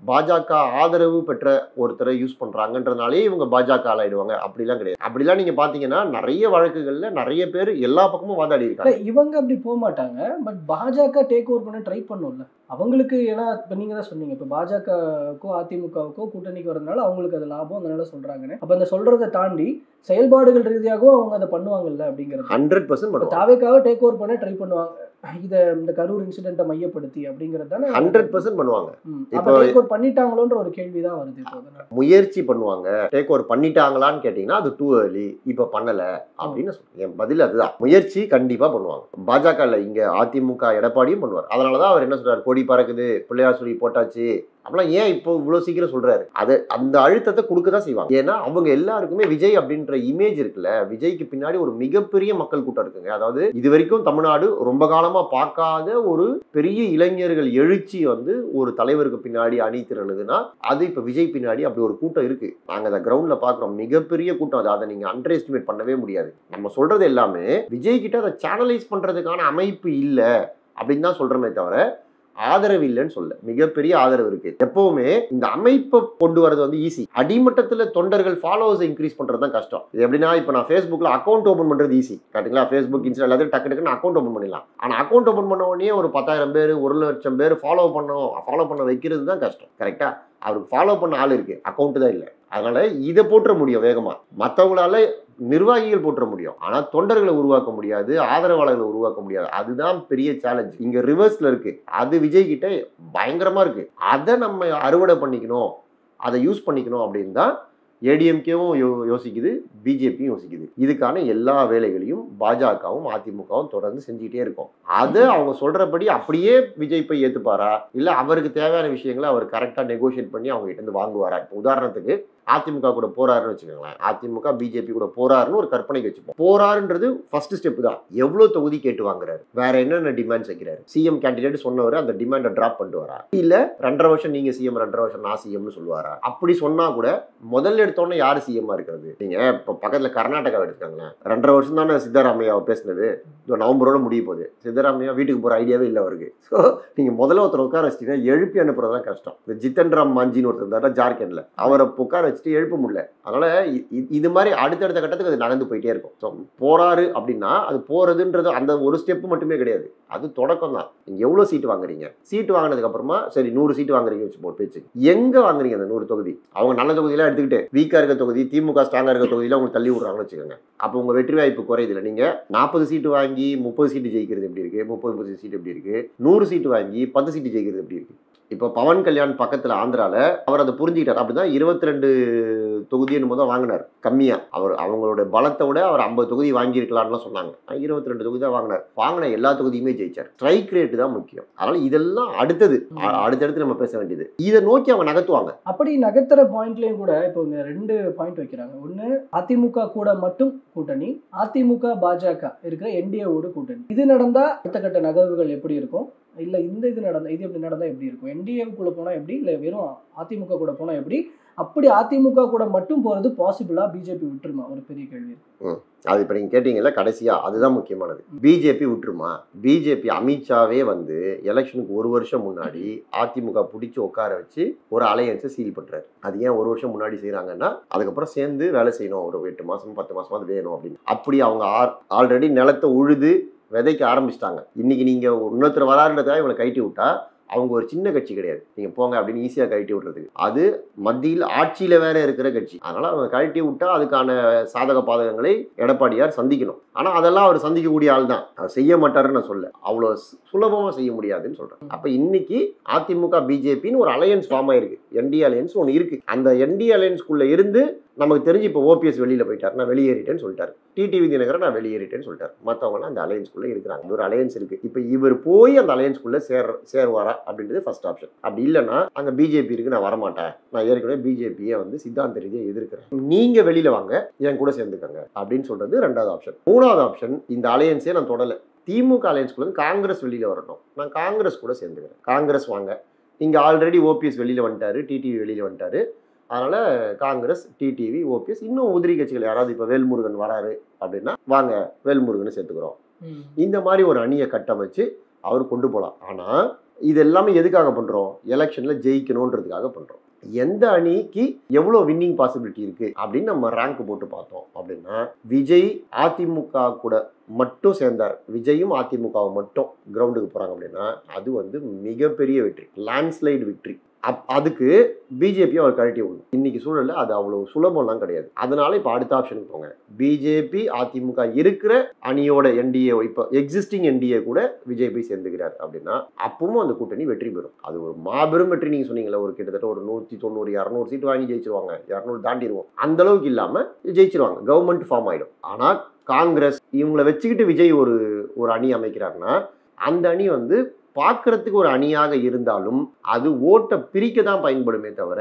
பாஜக ஆதரவு பெற்ற ஒருத்தரை யூஸ் பண்றாங்கன்றதுனாலே இவங்க பாஜக ஆளாயிடுவாங்க அப்படிலாம் கிடையாது. அப்படிலாம் நீங்க பாத்தீங்கன்னா நிறைய வழக்குகள்ல நிறைய பேர் எல்லா பக்கமும் வாதாடி இருக்காங்க.
இவங்க அப்படி போக மாட்டாங்க. பட் பாஜக டேக் ஓவர் பண்ண ட்ரை பண்ணும்ல அவங்களுக்கு. ஏன்னா இப்போ நீங்க தான் சொன்னீங்க, இப்போ பாஜகவுக்கோ அதிமுகவுக்கோ கூட்டணிக்கு வரதுனால அவங்களுக்கு அது லாபம், அதனால சொல்றாங்கன்னு. அப்ப அந்த சொல்றதை தாண்டி செயல்பாடுகள் ரீதியாகவும் அவங்க அதை பண்ணுவாங்கல்ல அப்படிங்கிறது
100%
தாவேக்காவை டேக் ஓவர் பண்ண ட்ரை பண்ணுவாங்க. இந்த கரூர் இன்சிடென்ட்டை மையப்படுத்தி அப்படிங்கிறது தானே
100% பண்ணுவாங்க.
இப்போ டேக் ஓவர் பண்ணிட்டாங்களோன்ற ஒரு கேள்வி தான் வருது. இப்போ
முயற்சி பண்ணுவாங்க, டேக் ஓவர் பண்ணிட்டாங்களான்னு கேட்டீங்கன்னா அது டூ ஏர்லி, இப்போ பண்ணல அப்படின்னு என் பதில் அதுதான். முயற்சி கண்டிப்பா பண்ணுவாங்க. பாஜக இல்ல, இங்க அதிமுக எடப்பாடியும் பண்ணுவார். அதனாலதான் அவர் என்ன சொல்றாரு, கொடி பறக்குது, பிள்ளையார் சொல்லி போட்டாச்சு அப்படிலாம் ஏன் இப்போ இவ்வளவு சீக்கிரம் சொல்றாரு? அது அந்த அழுத்தத்தை கொடுக்கதான் செய்வாங்க. ஏன்னா அவங்க எல்லாருக்குமே விஜய் அப்படின்ற இமேஜ் இருக்குல்ல, விஜய்க்கு பின்னாடி ஒரு மிகப்பெரிய மக்கள் கூட்டம் இருக்குங்க. அதாவது இது வரைக்கும் தமிழ்நாடு ரொம்ப காலமா பார்க்காத ஒரு பெரிய இளைஞர்கள் எழுச்சி வந்து ஒரு தலைவருக்கு பின்னாடி அணி திரளுதுன்னா அது இப்ப விஜய் பின்னாடி அப்படி ஒரு கூட்டம் இருக்கு. நாங்க அந்த கிரவுண்ட்ல பாக்குறோம், மிகப்பெரிய கூட்டம். அது அதை நீங்க அண்டர் எஸ்டிமேட் பண்ணவே முடியாது. நம்ம சொல்றது எல்லாமே விஜய் கிட்ட அதை சேனலைஸ் பண்றதுக்கான அமைப்பு இல்ல அப்படின்னு தான் சொல்றமே தவிர ஆதரவு இல்லைன்னு சொல்ல, மிகப்பெரிய ஆதரவு இருக்கு. எப்பவுமே இந்த அமைப்பை கொண்டு வரது வந்து ஈஸி, அடிமட்டத்துல தொண்டர்கள் ஃபாலோவர்ஸ் இன்க்ரீஸ் பண்றது தான் கஷ்டம். இது எப்படின்னா, இப்ப நான் ஃபேஸ்புக்ல அக்கௌண்ட் ஓபன் பண்றது ஈஸி, கரெக்டுங்களா? ஃபேஸ்புக், இன்ஸ்டா எல்லாத்தையும் டக்கு டக்குன்னு அக்கௌண்ட் ஓபன் பண்ணிடலாம். ஆனா அக்கௌண்ட் ஓபன் பண்ண உடனே ஒரு 10,000 பேர் 1,00,000 பேர் ஃபாலோ பண்ண வைக்கிறது தான் கஷ்டம். கரெக்டா? அவருக்கு ஃபாலோ பண்ண ஆள் இருக்கு, அக்கௌண்ட் தான் இல்லை. அதனால இதை போட்டுற முடியும் வேகமா, மற்றவங்களால நிர்வாகிகள் போட்டுற முடியும். ஆனா தொண்டர்களை உருவாக்க முடியாது, ஆதரவாளர்களை உருவாக்க முடியாது. அதுதான் பெரிய சேலஞ்ச். இங்க ரிவர்ஸ்ல இருக்கு. அது விஜய் கிட்ட பயங்கரமா இருக்கு. அதை நம்ம அறுவடை பண்ணிக்கணும், அதை யூஸ் பண்ணிக்கணும் அப்படின்னு தான் ஏடிஎம்கேவும் யோசிக்குது, பிஜேபியும் யோசிக்குது. இதுக்கான எல்லா வேலைகளையும் பாஜகவும் அதிமுகவும் தொடர்ந்து செஞ்சுக்கிட்டே இருக்கும். அதை அவங்க சொல்றபடி அப்படியே விஜய் போய் ஏத்துப்பாரா, இல்ல அவருக்கு தேவையான விஷயங்களை அவர் கரெக்டா நெகோசியேட் பண்ணி அவங்க கிட்ட இருந்து வாங்குவாரா? இப்போ உதாரணத்துக்கு அதிமுக கூட போறாருன்னு வச்சுக்கோங்களேன், அதிமுக பிஜேபி கூட போறாருன்னு ஒரு கற்பனைக்கு வச்சுப்போம். போறாருன்றது ஃபர்ஸ்ட் ஸ்டெப் தான். எவ்வளவு தொகுதி கேட்டு வாங்குறாரு, வேற என்னென்ன டிமாண்ட்ஸ் வைக்கிறாரு, சிஎம் கேண்டிடேட் சொன்னவர் அந்த டிமாண்டை டிராப் பண்ணிட்டு வரா, இல்ல 2.5 வருஷம் நீங்க சிஎம் 2.5 வருஷம் நான் சிஎம்னு சொல்லுவாரா? அப்படி சொன்னா கூட முதல்ல எடுத்தோன்னே யாரு சிஎம்மா இருக்கிறது? நீங்க இப்ப பக்கத்துல கர்நாடகா எடுத்துக்காங்களேன், 2.5 வருஷம் தானே சித்தராமையாவை பேசினது, நவம்பரோட முடிய போகுது. சித்தராமையா வீட்டுக்கு போற ஐடியாவே இல்லை அவருக்கு. ஸோ நீங்க முதல்ல ஒருத்தர் உட்கார வச்சிட்டீங்கன்னா எழுப்பி அனுப்புறதுதான் கஷ்டம். இந்த ஜித்தன் ராம் மாஞ்சின்னு ஒருத்தர் இருந்தாரு ஜார்க்கண்ட்ல, அவரை உட்கார வச்சுட்டு எழுப்ப முடியல. அதனால இது மாதிரி அடுத்தடுத்த கட்டத்துக்கு அது நகர்ந்து போயிட்டே இருக்கும். ஸோ போறாரு அப்படின்னா அது போறதுன்றது அந்த ஒரு ஸ்டெப் மட்டுமே கிடையாது, அது தொடக்கம் தான். நீங்க எவ்வளவு சீட்டு வாங்குறீங்க, சீட்டு வாங்கினதுக்கு அப்புறமா சரி 100 சீட்டு வாங்குறீங்க வச்சு போட்டு பேச்சு, எங்க வாங்குறீங்க அந்த 100 தொகுதி? அவங்க நல்ல தொகுதியெல்லாம் எடுத்துக்கிட்டு வீக்கா இருக்க தொகுதி, திமுக ஸ்ட்ராங்கா இருக்க தொகுதியில அவங்க தள்ளி விடுறாங்கன்னு வச்சுக்கோங்க. அப்போ உங்க வெற்றி வாய்ப்பு குறையுது இல்லை? நீங்க 40 சீட்டு வாங்கி 30 சீட்டு ஜெயிக்கிறது எப்படி இருக்கு, 30 சீட்டு எப்படி இருக்கு, 100 சீட்டு வாங்கி 10 சீட்டு ஜெயிக்கிறது எப்படி இருக்கு? இப்போ பவன் கல்யாண் பக்கத்துல ஆந்திரால அவர் அதை புரிஞ்சுக்கிட்டார். அப்படிதான் 22 தொகுதி என்னமோ தான் வாங்கினார் கம்மியா. அவங்களோட பலத்தை விட அவர் 50 தொகுதி வாங்கியிருக்கலாம்னு சொன்னாங்க. 22 தொகுதி தான் வாங்கின எல்லா தொகுதியுமே ஜெயிச்சார். ஸ்ட்ரைக் ரேட் தான் முக்கியம். அதனால இதெல்லாம் அடுத்தடுத்து நம்ம பேச வேண்டியது. இதை நோக்கி அவங்க நகர்த்துவாங்க. அப்படி
நகர்த்துற பாயிண்ட்லயும் கூட இப்போ 2 பாயிண்ட் வைக்கிறாங்க. ஒண்ணு அதிமுக கூட மட்டும் கூட்டணி, அதிமுக பாஜக இருக்கிற என்டிஏவோட கூட்டணி. இது நடந்தா அடுத்த கட்ட நகர்வுகள் எப்படி இருக்கும், இல்ல இது எப்படி நடந்தா எப்படி இருக்கும், என்டிஏக்குள்ள போனா எப்படி, இல்ல வெறும் அதிமுக கூட போனா எப்படி, அப்படி அதிமுக கூட மட்டும் போறது பாசிபிளா, பிஜேபி விட்டுருமா? ஒரு பெரிய கேள்வி இருக்கு.
அது இப்ப நீங்க கேட்டீங்கல்ல கடைசியா, அதுதான் முக்கியமானது. பிஜேபி விட்டுருமா? பிஜேபி அமித்ஷாவே வந்து எலெக்ஷனுக்கு 1 வருஷம் முன்னாடி அதிமுக பிடிச்சி உட்கார வச்சு ஒரு அலையன்ஸை சீல் பண்றாரு. அது ஏன் 1 வருஷம் முன்னாடி செய்யறாங்கன்னா, அதுக்கப்புறம் சேர்ந்து வேலை செய்யணும், ஒரு 8 மாசம் 10 மாசமா அது வேணும் அப்படின்னு. அப்படி அவங்க ஆல்ரெடி நிலத்தை உழுது விதைக்க ஆரம்பிச்சிட்டாங்க. இன்னைக்கு நீங்க இன்னொருத்தர் வராருன்றதுக்காக இவங்களை கைட்டி விட்டா அவங்க ஒரு சின்ன கட்சி கிடையாது, நீங்க போங்க அப்படின்னு ஈஸியா கழட்டி விடுறதுக்கு. அது மத்தியில் ஆட்சியில வேற இருக்கிற கட்சி. அதனால அவங்க கழட்டி விட்டா அதுக்கான சாதக பாதகங்களை எடப்பாடியார் சந்திக்கணும். ஆனா அதெல்லாம் அவர் சந்திக்கக்கூடிய ஆள் தான், அவர் செய்ய மாட்டாருன்னு நான் சொல்ல, அவ்வளவு சுலபமா செய்ய முடியாதுன்னு சொல்றேன். அப்ப இன்னைக்கு அதிமுக பிஜேபின்னு ஒரு அலையன்ஸ் ஃபார்ம் ஆயிருக்கு, என்டி அலையன்ஸ் ஒன்று இருக்கு. அந்த என்டி அலையன்ஸ்குள்ள இருந்து நமக்கு தெரிஞ்சு இப்போ ஓபிஎஸ் வெளியில போயிட்டார், நான் வெளியேறிட்டேன்னு சொல்லிட்டாரு. டிடிவி தினகரன் நான் வெளியேறிட்டேன்னு சொல்லிட்டாரு. மற்றவங்களாம் அந்த அலையன்ஸ்குள்ள இருக்கிறாங்க. ஒரு அலையன்ஸ் இருக்கு. இப்போ இவர் போய் அந்த அலையன்ஸ்குள்ள சேருவாரா அப்படின்றது ஃபர்ஸ்ட் ஆப்ஷன். அப்படி இல்லைன்னா அங்கே பிஜேபி இருக்கு, நான் வரமாட்டேன், நான் ஏற்கனவே பிஜேபியை வந்து சித்தாந்த ரீதியாக எதிர்க்கிறேன், நீங்க வெளியில வாங்க என் கூட சேர்ந்துக்கங்க அப்படின்னு சொல்றது 2வது ஆப்ஷன். 3வது ஆப்ஷன், இந்த அலையன்ஸே நான் தொடல, திமுக அலையன்ஸ்குள்ள காங்கிரஸ் வெளியில வரட்டும், நான் காங்கிரஸ் கூட சேர்ந்துக்கிறேன், காங்கிரஸ் வாங்க, இங்க ஆல்ரெடி ஓபிஎஸ் வெளியில வந்துட்டாரு, டிடிவி வெளியில வந்துட்டாரு, அதனால காங்கிரஸ், டிடிவி, ஓபிஎஸ், இன்னும் உதிரி கட்சிகள் யாராவது இப்போ வேல்முருகன் வராரு அப்படின்னா வாங்க வேல்முருகன் சேர்த்துக்கிறோம். இந்த மாதிரி ஒரு அணியை கட்டமைச்சு அவர் கொண்டு போகலாம். ஆனா இது எல்லாமே எதுக்காக பண்றோம்? எலெக்ஷன்ல ஜெயிக்கணும்ன்றதுக்காக பண்றோம். எந்த அணிக்கு எவ்வளவு வின்னிங் பாசிபிலிட்டி இருக்கு அப்படின்னு நம்ம ரேங்க் போட்டு பார்த்தோம் அப்படின்னா, விஜய் அதிமுக கூட மட்டும் சேர்ந்தார், விஜயும் அதிமுகவும் மட்டும் கிரவுண்டுக்கு போறாங்க அப்படின்னா அது வந்து மிகப்பெரிய வெற்றி, லேண்ட்ஸ்லைடு விக்ட்ரி. அதுக்கு பிஜேபி அவர் கழட்டி விடணும். இன்னைக்கு சூழல்ல அது அவ்வளவு சுலபம்லாம் கிடையாது. அதனால இப்போ அடுத்த ஆப்ஷனுக்கு போங்க. பிஜேபி அதிமுக இருக்கிற அணியோட என்டிஏ, இப்போ எக்ஸிஸ்டிங் என்டிஏ கூட விஜய் போய் சேர்ந்துக்கிறார் அப்படின்னா அப்பவும் அந்த கூட்டணி வெற்றி பெறும். அது ஒரு மாபெரும் வெற்றி. நீங்க சொன்னீங்களா, ஒரு கிட்டத்தட்ட ஒரு 190 200 சீட் வாங்கி ஜெயிச்சிருவாங்க, 200 தாண்டிடுவோம், அந்த அளவுக்கு இல்லாம ஜெயிச்சிருவாங்க, கவர்மெண்ட் ஃபார்ம் ஆயிடும். ஆனா காங்கிரஸ் இவங்களை வச்சுக்கிட்டு விஜய் ஒரு அணி அமைக்கிறாருன்னா அந்த அணி வந்து பார்க்கறதுக்கு ஒரு அணியாக இருந்தாலும் அது ஓட்டை பிரிக்க தான் பயன்படுமே தவிர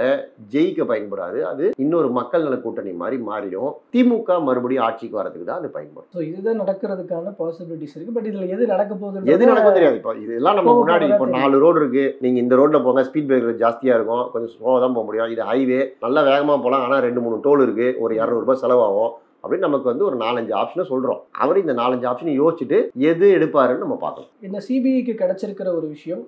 ஜெயிக்க பயன்படாது. அது இன்னொரு மக்கள் நல கூட்டணி மாதிரி மாறிடும். திமுக மறுபடியும் ஆட்சிக்கு வரதுக்கு தான் அது பயன்படும்.
ஸோ இதுதான் நடக்கிறதுக்கான பாசிபிலிட்டிஸ் இருக்கு. பட் இதுல எது நடக்க போகுது,
எது நடக்கும் தெரியாது. இப்போ இதெல்லாம் நம்ம முன்னாடி இப்போ 4 ரோடு இருக்கு, நீங்க இந்த ரோட்ல போங்க, ஸ்பீட் பிரேக்கர் ஜாஸ்தியா இருக்கும், கொஞ்சம் ஸ்லோவாக தான் போக முடியும். இது ஹைவே, நல்லா வேகமா போகலாம், ஆனால் 2-3 டோல் இருக்கு, ஒரு 200 ரூபாய் செலவாகும் அப்படின்னு நமக்கு வந்து ஒரு 4-5 ஆப்ஷனை சொல்றோம். அவர் இந்த 4-5 ஆப்ஷனை யோசிச்சுட்டு எது எடுப்பாருன்னு நம்ம பார்க்கணும்.
இந்த சிபிஐக்கு கிடைச்சிருக்கிற ஒரு விஷயம்,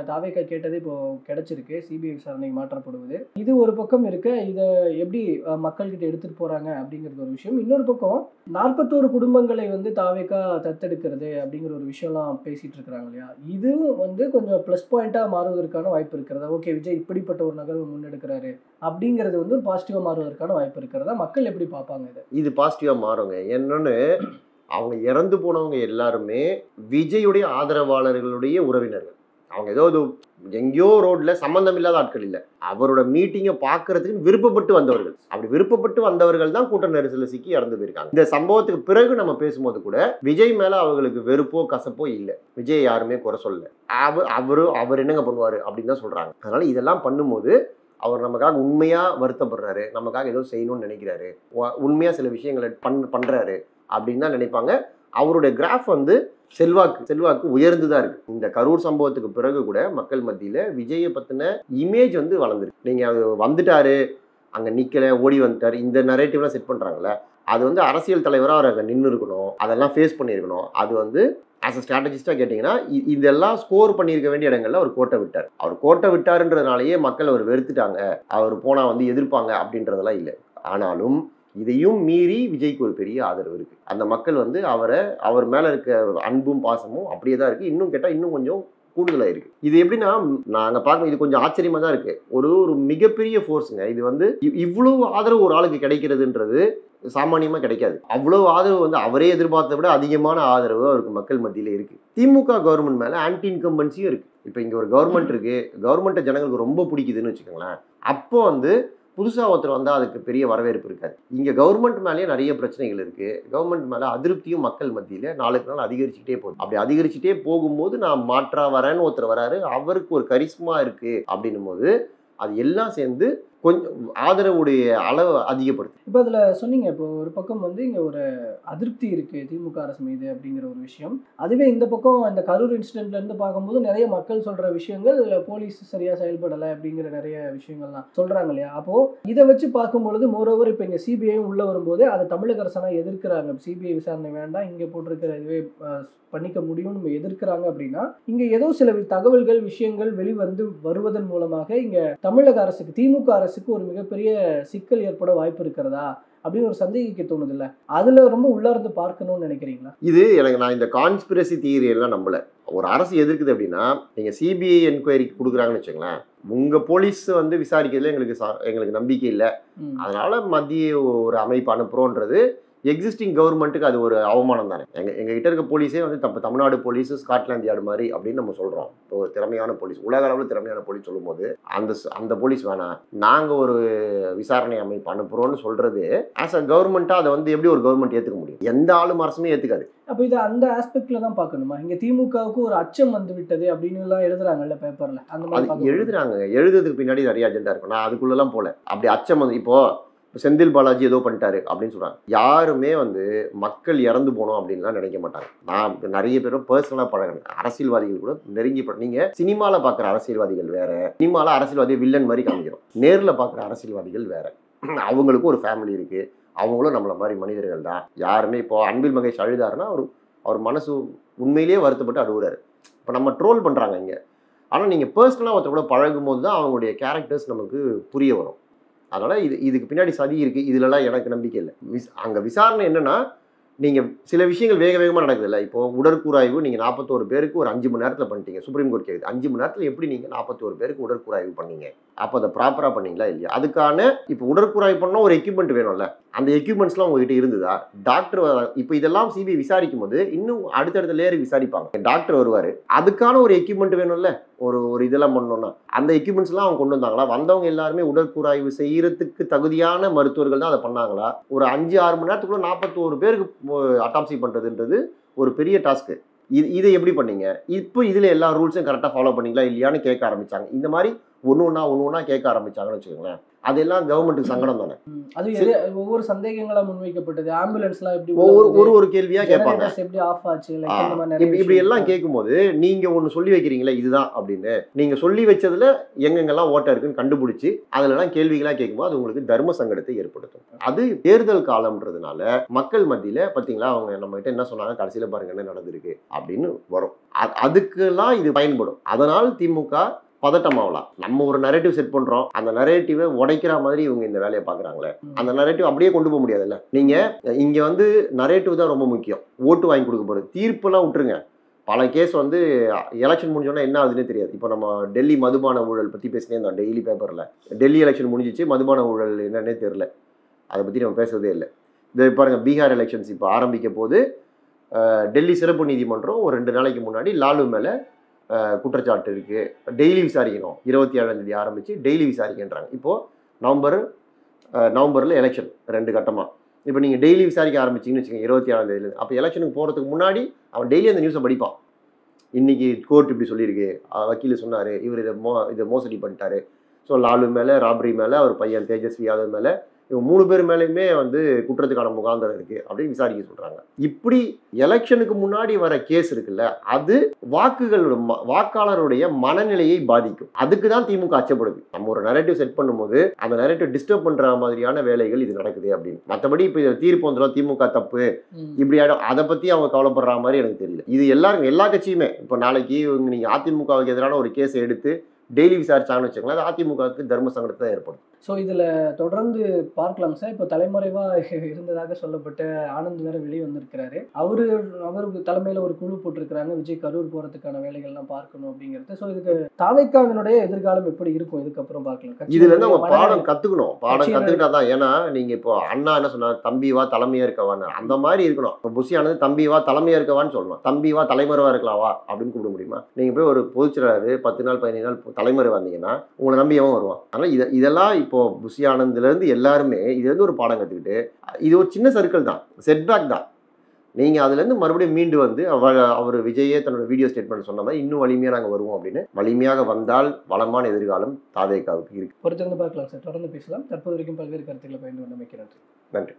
தாவேக்கா கேட்டது இப்போ கிடைச்சிருக்கு, சிபிஐ விசாரணைக்கு மாற்றப்படுவது. இது ஒரு பக்கம் இருக்க, இதை எப்படி மக்கள்கிட்ட எடுத்துட்டு போறாங்க அப்படிங்கிறது ஒரு விஷயம். இன்னொரு பக்கம் 41 குடும்பங்களை வந்து தாவேக்கா தத்தெடுக்கிறது அப்படிங்கிற ஒரு விஷயம்லாம் பேசிட்டு இருக்கிறாங்க இல்லையா, இதுவும் வந்து கொஞ்சம் ப்ளஸ் பாயிண்டா மாறுவதற்கான வாய்ப்பு இருக்கிறதா? ஓகே, விஜய் இப்படிப்பட்ட ஒரு நகர்வு முன்னெடுக்கிறாரு அப்படிங்கிறது வந்து ஒரு பாசிட்டிவா மாறுவதற்கான வாய்ப்பு இருக்கிறதா? மக்கள் எப்படி பார்ப்பாங்க இது
பாசிட்டிவா மாறுங்க. என்னன்னு, அவங்க இறந்து போனவங்க எல்லாருமே விஜயுடைய ஆதரவாளர்களுடைய உறவினர்கள். அவங்க ஏதோ எங்கேயோ ரோட்ல சம்பந்தம் இல்லாத ஆட்கள் இல்லை, அவரோட மீட்டிங்கை பார்க்கறதுக்கு விருப்பப்பட்டு வந்தவர்கள். அப்படி விருப்பப்பட்டு வந்தவர்கள் தான் கூட்ட நெரிசலில் சிக்கி இறந்து போயிருக்காங்க. இந்த சம்பவத்துக்கு பிறகு நம்ம பேசும்போது கூட விஜய் மேல அவங்களுக்கு வெறுப்போ கசப்போ இல்லை, விஜய் யாருமே குறை சொல்லல. அவர் என்னங்க பண்ணுவாரு அப்படின்னு தான் சொல்றாங்க. அதனால இதெல்லாம் பண்ணும்போது அவர் நமக்காக உண்மையா வருத்தப்படுறாரு, நமக்காக ஏதோ செய்யணும்னு நினைக்கிறாரு, உண்மையா சில விஷயங்களை பண்றாரு அப்படின்னு தான் நினைப்பாங்க. அவருடைய கிராஃப் வந்து செல்வாக்கு உயர்ந்துதான் இருக்கு. இந்த கரூர் சம்பவத்துக்கு பிறகு கூட மக்கள் மத்தியில விஜயை பத்தின இமேஜ் வந்து வளர்ந்துருக்கு. நீங்க அது வந்துட்டாரு, அங்க நிக்கல, ஓடி வந்துட்டாரு, இந்த நரேட்டிவ்லாம் செட் பண்றாங்கல்ல, அது வந்து அரசியல் தலைவராக அவர் அங்கே நின்று இருக்கணும், அதெல்லாம் ஃபேஸ் பண்ணியிருக்கணும். அது வந்து ஆஸ் அ ஸ்ட்ராட்டஜிஸ்டாக கேட்டிங்கன்னா இதெல்லாம் ஸ்கோர் பண்ணியிருக்க வேண்டிய இடங்கள்ல அவர் கோட்டை விட்டார். அவர் கோட்டை விட்டாருன்றதுனாலேயே மக்கள் அவர் வெறுத்துட்டாங்க, அவர் போனால் வந்து எதிர்ப்பாங்க அப்படின்றதெல்லாம் இல்லை. ஆனாலும் இதையும் மீறி விஜய்க்கு ஒரு பெரிய ஆதரவு இருக்கு. அந்த மக்கள் வந்து அவர் மேல இருக்க அன்பும் பாசமும் அப்படியே தான் இருக்கு. இன்னும் கேட்டால் இன்னும் கொஞ்சம் கூடுதலாக இருக்கு. இது எப்படின்னா, நாங்கள் பார்க்கணும், இது கொஞ்சம் ஆச்சரியமா தான் இருக்கு. ஒரு மிகப்பெரிய ஃபோர்ஸுங்க இது. வந்து இவ்வளவு ஆதரவு ஒரு ஆளுக்கு கிடைக்கிறதுன்றது சாமானியமா கிடைக்காது. அவ்வளவு ஆதரவு வந்து அவரே எதிர்பார்த்த விட அதிகமான ஆதரவு அவருக்கு மக்கள் மத்தியில இருக்கு. திமுக கவர்மெண்ட் மேல ஆன்டி இன்கம்பன்சியும் இருக்கு. இப்போ இங்க ஒரு கவர்மெண்ட் இருக்கு, கவர்மெண்ட்டை ஜனங்களுக்கு ரொம்ப பிடிக்குதுன்னு வச்சுக்கோங்களேன். அப்போ வந்து புதுசா ஒருத்தர் வந்தா அதுக்கு பெரிய வரவேற்பு இருக்காது. இங்க கவர்மெண்ட் மேலேயே நிறைய பிரச்சனைகள் இருக்கு. கவர்மெண்ட் மேல அதிருப்தியும் மக்கள் மத்தியில நாளுக்கு நாள் அதிகரிச்சுட்டே போகுது. அப்படி அதிகரிச்சுட்டே போகும்போது நான் மாற்றா வரேன்னு ஒருத்தர் வராரு, அவருக்கு ஒரு கரிஸ்மா இருக்கு அப்படின்னும் போது அது எல்லாம் சேர்ந்து கொஞ்சம் ஆதரவுடைய அளவு அதிகப்படுது.
இப்போ அதில் சொன்னீங்க, இப்போ ஒரு பக்கம் வந்து இங்கே ஒரு அதிருப்தி இருக்கு திமுக அரசு மீது அப்படிங்கிற ஒரு விஷயம். அதுவே இந்த பக்கம் இந்த கரூர் இன்சிடென்ட்ல இருந்து பார்க்கும்போது நிறைய மக்கள் சொல்ற விஷயங்கள், போலீஸ் சரியா செயல்படலை அப்படிங்கிற நிறைய விஷயங்கள்லாம் சொல்றாங்க இல்லையா. அப்போ இதை வச்சு பார்க்கும்பொழுது மோரோவர் இப்போ இங்கே சிபிஐயும் உள்ள வரும்போது அதை தமிழக அரசெல்லாம் எதிர்க்கிறாங்க. சிபிஐ விசாரணை வேண்டாம், இங்கே போட்டிருக்கிற இதுவே பண்ணிக்க முடியும்னு எதிர்க்கிறாங்க. அப்படின்னா இங்க ஏதோ சில தகவல்கள் விஷயங்கள் வெளிவந்து வருவதன் மூலமாக இங்க தமிழக அரசுக்கு, திமுக அரசுக்கு ஒரு மிகப்பெரிய சிக்கல் ஏற்பட வாய்ப்பு இருக்கிறதா அப்படின்னு ஒரு சந்தேகிக்க தோணுது இல்ல? அதுல ரொம்ப உள்ளார்ந்து பார்க்கணும்னு நினைக்கிறீங்களா?
இது எனக்கு, நான் இந்த கான்ஸ்பிரசி தியரி எல்லாம் நம்பல. ஒரு அரசு எதிர்க்குது அப்படின்னா, நீங்க சிபிஐ என்கொயரிக்கு கொடுக்குறாங்கன்னு வச்சுங்களேன், உங்க போலீஸ் வந்து விசாரிக்கிறதுல எங்களுக்கு நம்பிக்கை இல்லை, அதனால மத்திய ஒரு அமைப்பு அனுப்புறோன்றது எக்ஸிஸ்டிங் கவர்மெண்ட்டுக்கு அது ஒரு அவமானம் தானே. எங்ககிட்ட இருக்க போலீஸே வந்து தமிழ்நாடு போலீஸ் ஸ்காட்லாந்து யார்டு மாதிரி அப்படின்னு நம்ம சொல்றோம். ஒரு திறமையான போலீஸ், உலக அளவில் திறமையான போலீஸ் சொல்லும் போது அந்த போலீஸ் வேணாம், நாங்கள் ஒரு விசாரணை அமைப்பு அனுப்புறோம்னு சொல்றது ஆஸ் அ கவர்மெண்ட்டா அதை வந்து எப்படி ஒரு கவர்மெண்ட் ஏற்றுக்க முடியும்? எந்த ஆளும் அரசுமே ஏற்றுக்காது.
அப்போ இது அந்த ஆஸ்பெக்ட்ல தான் பார்க்கணுமா? இங்க திமுகவுக்கு ஒரு அச்சம் வந்து விட்டது அப்படின்னு எல்லாம் எழுதுறாங்கல்ல பேப்பர்ல, அந்த மாதிரி
எழுதுறாங்க. எழுதுறதுக்கு பின்னாடி நிறைய அஜெண்டா இருக்கும். நான் அதுக்குள்ளெல்லாம் போல. அப்படி அச்சம் வந்து இப்போ செந்தில் பாலாஜி ஏதோ பண்ணிட்டாரு அப்படின்னு சொல்றாங்க. யாருமே வந்து மக்கள் இறந்து போனோம் அப்படின்லாம் நினைக்க மாட்டாங்க. நான் நிறைய பேரும் பர்சனலா பழகிறேன், அரசியல்வாதிகள் கூட நெருங்கி நீங்க சினிமால பாக்குற அரசியல்வாதிகள் வேற, சினிமால அரசியல்வாதி வில்லன் மாதிரி காமிக்கிறோம், நேர்ல பாக்குற அரசியல்வாதிகள் வேற. அவங்களுக்கும் ஒரு ஃபேமிலி இருக்கு, அவங்களும் நம்மள மாதிரி மனிதர்கள் தான். யாருமே இப்போ அன்பில் மகேஷ் அழுதாருன்னா அவர் மனசு உண்மையிலேயே வருத்தப்பட்டு அழுகுறாரு. இப்போ நம்ம ட்ரோல் பண்றாங்க இங்க, ஆனா நீங்க பர்சனலா ஒருத்தர் கூட பழகும் போது தான் அவங்களுடைய கேரக்டர்ஸ் நமக்கு புரிய வரும். அதனால் இதுக்கு பின்னாடி சதி இருக்குது, இதுலலாம் எனக்கு நம்பிக்கை இல்லை. அங்கே விசாரணை என்னென்னா, நீங்கள் சில விஷயங்கள் வேக வேகமாக நடக்குது இல்லை. இப்போ உடற்கூராய்வு நீங்கள் 41 பேருக்கு ஒரு 5 மணி நேரத்தில் பண்ணிட்டீங்க. சுப்ரீம் கோர்ட் கேட்குது 5 மணி நேரத்தில் எப்படி நீங்கள் 41 பேருக்கு உடற்கூராய்வு பண்ணீங்க? அப்போ அதை ப்ராப்பராக பண்ணீங்களா இல்லையா? அதுக்கான இப்போ உடற்கூராய்வு பண்ணால் ஒரு எக்யூப்மெண்ட் வேணும்ல. அந்த எக்யூப்மெண்ட்ஸ்லாம் உங்ககிட்ட இருந்ததா? டாக்டர் இப்போ இதெல்லாம் சிபிஐ விசாரிக்கும் போது இன்னும் அடுத்தடுத்த லேயருக்கு விசாரிப்பாங்க. டாக்டர் வருவார், அதுக்கான ஒரு எக்யூப்மெண்ட் வேணும்ல. ஒரு இதெல்லாம் பண்ணணும்னா அந்த எக்யூப்மெண்ட்ஸ்லாம் அவங்க கொண்டு வந்தாங்களா? வந்தவங்க எல்லாருமே உடற்கூராய்வு செய்யறதுக்கு தகுதியான மருத்துவர்கள் தான் அதை பண்ணாங்களா? ஒரு 5-6 மணி நேரத்துக்குள்ள 41 பேருக்கு அட்டாப்சி பண்ணுறதுன்றது ஒரு பெரிய டாஸ்க்கு. இதை எப்படி பண்ணீங்க? இப்போ இதில் எல்லா ரூல்ஸும் கரெக்டாக ஃபாலோ பண்ணீங்களா இல்லையான்னு கேட்க ஆரம்பிச்சாங்க. இந்த மாதிரி ஒன்று ஒன்றா கேட்க ஆரம்பிச்சாங்கன்னு வச்சுக்கோங்களேன். அதெல்லாம் கவர்மெண்ட்டுக்கு சங்கடம் தானே.
அது ஒவ்வொரு சந்தேகங்களா முன்வைக்கப்பட்டது. ஆம்புலன்ஸ்லாம் எப்படி
ஒரு கேள்வியா கேட்பாங்க,
எப்படி ஆஃப் ஆச்சு,
இப்படி எல்லாம் கேட்கும்போது நீங்க ஒண்ணு சொல்லி வைக்கிறீங்களா இதுதான் அப்படின்னு. நீங்க சொல்லி வச்சதுல எங்கெங்கெல்லாம் ஓட்டை இருக்குன்னு கண்டுபிடிச்சு அதுலலாம் கேள்விகளா கேட்கும்போது அது உங்களுக்கு தர்ம சங்கடத்தை ஏற்படுத்தும். அது தேர்தல் காலம்ன்றதுனால மக்கள் மத்தியில பாத்தீங்களா அவங்க நம்ம கிட்ட என்ன சொன்னாங்க, கடைசியில பாருங்க என்ன நடந்திருக்கு அப்படின்னு வரும். அதுக்கெல்லாம் இது பயன்படும். அதனால் திமுக பதட்டமாகலாம். நம்ம ஒரு நரேட்டிவ் செட் பண்றோம், அந்த நரேட்டிவை உடைக்கிற மாதிரி இவங்க இந்த வேலையை பாக்குறாங்களே. அந்த நரேட்டிவ் அப்படியே கொண்டு போக முடியாதுல்ல. நீங்க இங்க வந்து நரேட்டிவ் தான் ரொம்ப முக்கியம். ஓட்டு வாங்கி கொடுக்க போறது, தீர்ப்பெல்லாம் விட்டுருங்க. பல கேஸ் வந்து எலெக்ஷன் முடிஞ்சோன்னா என்ன ஆகுதுன்னே தெரியாது. இப்போ நம்ம டெல்லி மதுபான ஊழல் பற்றி பேசினே இருந்தோம் டெய்லி பேப்பரில். டெல்லி எலெக்ஷன் முடிஞ்சிச்சு, மதுபான ஊழல் என்னன்னே தெரியல, அதை பற்றி நம்ம பேசுறதே இல்லை. இது பாருங்க, பீகார் எலெக்ஷன்ஸ் இப்போ ஆரம்பிக்க போது டெல்லி சிறப்பு நீதிமன்றம் ஒரு 2 நாளைக்கு முன்னாடி லாலு மேலே குற்றச்சாட்டு இருக்குது, டெய்லி விசாரிக்கணும், 27ஆம் தேதி ஆரம்பித்து டெய்லி விசாரிக்கின்றாங்க. இப்போது நவம்பரில் எலெக்ஷன் 2 கட்டமாக. இப்போ நீங்கள் டெய்லி விசாரிக்க ஆரம்பிச்சிங்கன்னு வச்சுக்கோங்க 27ஆம் தேதியிலேருந்து. அப்போ எலெக்ஷனுக்கு போகிறதுக்கு முன்னாடி அவன் டெய்லி அந்த நியூஸை படிப்பான். இன்றைக்கி கோர்ட் இப்படி சொல்லியிருக்கு, வக்கீல் சொன்னார், இவர் இதை மோசடி பண்ணிட்டாரு. ஸோ லாலு மேலே, ராபரி மேலே, அவர் பையன் தேஜஸ்வி யாதவ் மேலே, இவங்க 3 பேர் மேலேயுமே வந்து குற்றத்துக்கான முகாந்திரம் இருக்குது அப்படின்னு விசாரிக்க சொல்கிறாங்க. இப்படி எலெக்ஷனுக்கு முன்னாடி வர கேஸ் இருக்குல்ல, அது வாக்காளருடைய மனநிலையை பாதிக்கும். அதுக்கு தான் திமுக அச்சப்படுது. நம்ம ஒரு நரேட்டிவ் செட் பண்ணும்போது அந்த நரேட்டிவ் டிஸ்டர்ப் பண்ணுற மாதிரியான வேலைகள் இது நடக்குது அப்படின்னு. மற்றபடி இப்போ இதை தீர்ப்பு வந்துடும், திமுக தப்பு இப்படி ஆகிடும், அதை பற்றி அவங்க கவலைப்படுற மாதிரி எனக்கு தெரியல. இது எல்லா கட்சியுமே இப்போ நாளைக்கு நீங்கள் அதிமுகவுக்கு எதிரான ஒரு கேஸை எடுத்து டெய்லி விசாரிச்சாங்கன்னு வச்சுக்கோங்களேன், அது அதிமுகவுக்கு தர்ம சங்கடத்தை தான் ஏற்படும்.
ஸோ இதில் தொடர்ந்து பார்க்கலாம் சார். இப்போ தலைமறைவாக இருந்ததாக சொல்லப்பட்ட ஆனந்த் வேற வெளியே வந்திருக்கிறாரு. அவருக்கு தலைமையில் ஒரு குழு போட்டிருக்கிறாங்க, விஜய் கரூர் போகிறதுக்கான வேலைகள்லாம் பார்க்கணும் அப்படிங்கிறது. ஸோ இதுக்கு தாவேக்காவினுடைய எதிர்காலம் எப்படி இருக்கும் இதுக்கப்புறம் பார்க்கலாம்.
இதுலேருந்து அவங்க பாடம் கற்றுக்கிட்டா தான். ஏன்னா நீங்கள் இப்போ அண்ணா என்ன சொன்னார், தம்பிவா தலைமையாக இருக்கவான்னு, அந்த மாதிரி இருக்கணும். இப்போ புஷியானது தம்பிவா தலைமையாக இருக்கவான்னு சொல்லணும், தம்பிவா தலைமறைவாக இருக்கலாவா அப்படின்னு கூப்பிட முடியுமா? நீங்கள் போய் ஒரு பொதுச்செயலாளர் 10 நாள் 15 நாள் தலைமறை வந்தீங்கன்னா உங்களை நம்பி எவன் வருவான்? அதனால் இதெல்லாம் இப்போ புஷி ஆனந்த்லேருந்து எல்லாருமே இதுலேருந்து ஒரு பாடம் கற்றுக்கிட்டு, இது ஒரு சின்ன சர்க்கிள் தான், செட்பேக் தான். நீங்கள் அதுலேருந்து மறுபடியும் மீண்டு வந்து அவர் விஜயே தன்னோட வீடியோ ஸ்டேட்மெண்ட் சொன்ன மாதிரி இன்னும் வலிமையாக நாங்கள் வருவோம் அப்படின்னு, வலிமையாக வந்தால் வளமான எதிர்காலம் தாவேகாவுக்கு இருக்கு.
பொறுத்திருந்து பார்க்கலாம் சார். தொடர்ந்து பேசலாம். தற்போது வரைக்கும் பல்வேறு கருத்துக்களை பயந்து கொண்டு நன்றி.
நன்றி.